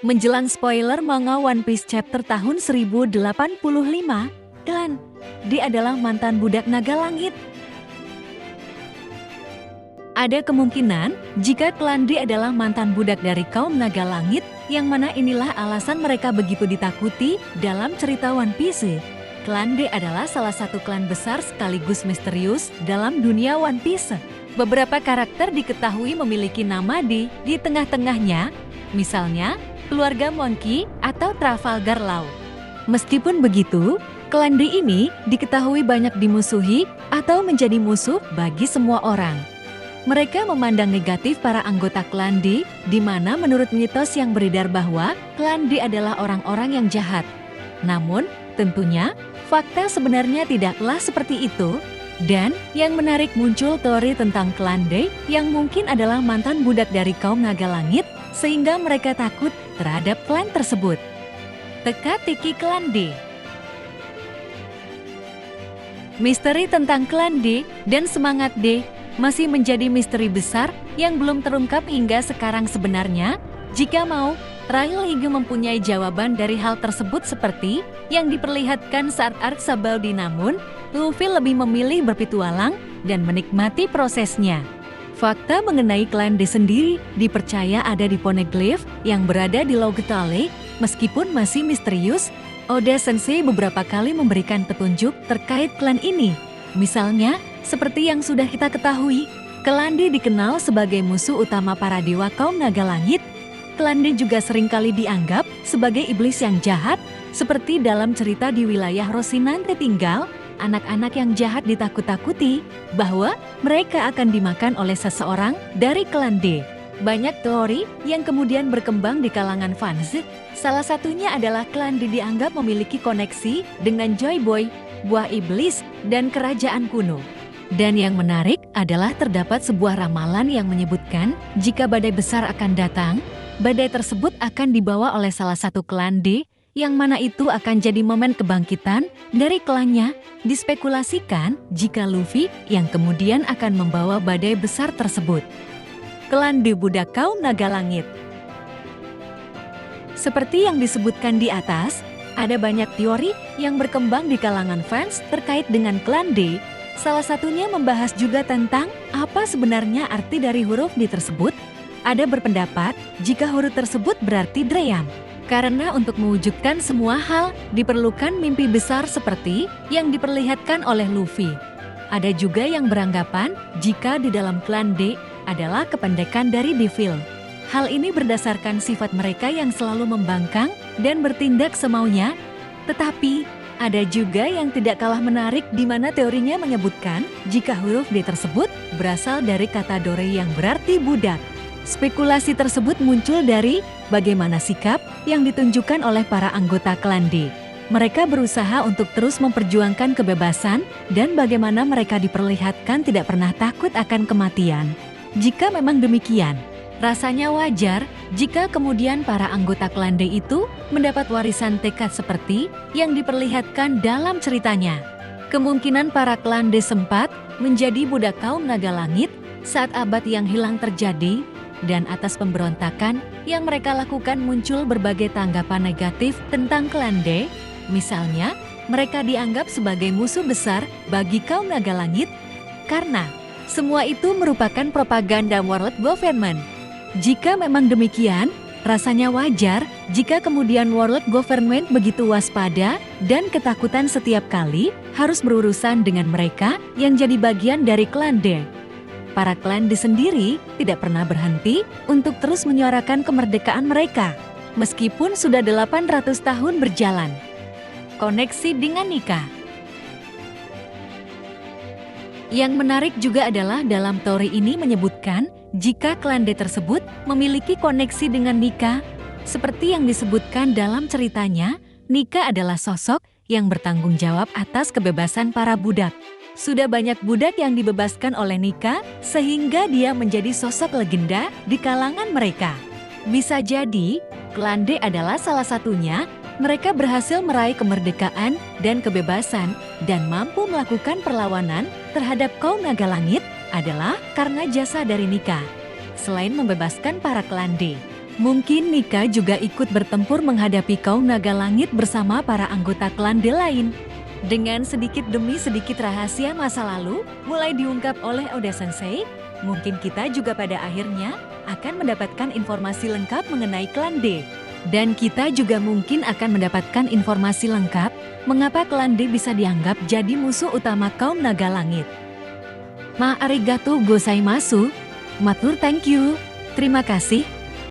Menjelang spoiler manga One Piece chapter tahun 1085, Klan D adalah mantan budak naga langit. Ada kemungkinan jika Klan D adalah mantan budak dari kaum naga langit, yang mana inilah alasan mereka begitu ditakuti dalam cerita One Piece. Klan D adalah salah satu klan besar sekaligus misterius dalam dunia One Piece. Beberapa karakter diketahui memiliki nama D di tengah-tengahnya, misalnya keluarga Monkey atau Trafalgar Law. Meskipun begitu, Klan D ini diketahui banyak dimusuhi atau menjadi musuh bagi semua orang. Mereka memandang negatif para anggota Klan D, di mana menurut mitos yang beredar bahwa Klan D adalah orang-orang yang jahat. Namun, tentunya, fakta sebenarnya tidaklah seperti itu. Dan yang menarik muncul teori tentang Klan D yang mungkin adalah mantan budak dari kaum naga langit, sehingga mereka takut terhadap klan tersebut. Teka-teki Klan D. Misteri tentang Klan D dan semangat D masih menjadi misteri besar yang belum terungkap hingga sekarang sebenarnya. Jika mau, Rayleigh mempunyai jawaban dari hal tersebut seperti yang diperlihatkan saat arc Sabaody, namun Luffy lebih memilih berpetualang dan menikmati prosesnya. Fakta mengenai Klan D sendiri dipercaya ada di Poneglyph yang berada di Laut Gitale. Meskipun masih misterius, Oda Sensei beberapa kali memberikan petunjuk terkait klan ini. Misalnya, seperti yang sudah kita ketahui, Klan D dikenal sebagai musuh utama para dewa kaum naga langit. Klan D juga seringkali dianggap sebagai iblis yang jahat, seperti dalam cerita di wilayah Rocinante tinggal, anak-anak yang jahat ditakut-takuti bahwa mereka akan dimakan oleh seseorang dari Klan D. Banyak teori yang kemudian berkembang di kalangan fans. Salah satunya adalah Klan D dianggap memiliki koneksi dengan Joy Boy, buah iblis, dan kerajaan kuno. Dan yang menarik adalah terdapat sebuah ramalan yang menyebutkan jika badai besar akan datang, badai tersebut akan dibawa oleh salah satu Klan D, yang mana itu akan jadi momen kebangkitan dari klannya. Dispekulasikan jika Luffy yang kemudian akan membawa badai besar tersebut. Klan D budak kaum naga langit. Seperti yang disebutkan di atas, ada banyak teori yang berkembang di kalangan fans terkait dengan Klan D. Salah satunya membahas juga tentang apa sebenarnya arti dari huruf D tersebut. Ada berpendapat jika huruf tersebut berarti Dreyam. Karena untuk mewujudkan semua hal diperlukan mimpi besar seperti yang diperlihatkan oleh Luffy. Ada juga yang beranggapan jika di dalam Klan D adalah kependekan dari Devil. Hal ini berdasarkan sifat mereka yang selalu membangkang dan bertindak semaunya. Tetapi ada juga yang tidak kalah menarik di mana teorinya menyebutkan jika huruf D tersebut berasal dari kata Dore yang berarti budak. Spekulasi tersebut muncul dari bagaimana sikap yang ditunjukkan oleh para anggota Klan D. Mereka berusaha untuk terus memperjuangkan kebebasan dan bagaimana mereka diperlihatkan tidak pernah takut akan kematian. Jika memang demikian, rasanya wajar jika kemudian para anggota Klan D itu mendapat warisan tekad seperti yang diperlihatkan dalam ceritanya. Kemungkinan para Klan D sempat menjadi budak kaum naga langit saat abad yang hilang terjadi, dan atas pemberontakan yang mereka lakukan muncul berbagai tanggapan negatif tentang Klan D. Misalnya, mereka dianggap sebagai musuh besar bagi kaum naga langit karena semua itu merupakan propaganda world government. Jika memang demikian, rasanya wajar jika kemudian world government begitu waspada dan ketakutan setiap kali harus berurusan dengan mereka yang jadi bagian dari Klan D. Para Klan D sendiri tidak pernah berhenti untuk terus menyuarakan kemerdekaan mereka, meskipun sudah 800 tahun berjalan. Koneksi dengan Nika. Yang menarik juga adalah dalam teori ini menyebutkan jika Klan D tersebut memiliki koneksi dengan Nika. Seperti yang disebutkan dalam ceritanya, Nika adalah sosok yang bertanggung jawab atas kebebasan para budak. Sudah banyak budak yang dibebaskan oleh Nika, sehingga dia menjadi sosok legenda di kalangan mereka. Bisa jadi, Klan D adalah salah satunya. Mereka berhasil meraih kemerdekaan dan kebebasan dan mampu melakukan perlawanan terhadap kaum naga langit adalah karena jasa dari Nika. Selain membebaskan para Klan D, Mungkin Nika juga ikut bertempur menghadapi kaum naga langit bersama para anggota klan D lain. Dengan sedikit demi sedikit rahasia masa lalu mulai diungkap oleh Oda Sensei, mungkin kita juga pada akhirnya akan mendapatkan informasi lengkap mengenai klan D. Dan kita juga mungkin akan mendapatkan informasi lengkap mengapa klan D bisa dianggap jadi musuh utama kaum naga langit. Arigatou gozaimasu. Matur thank you. Terima kasih.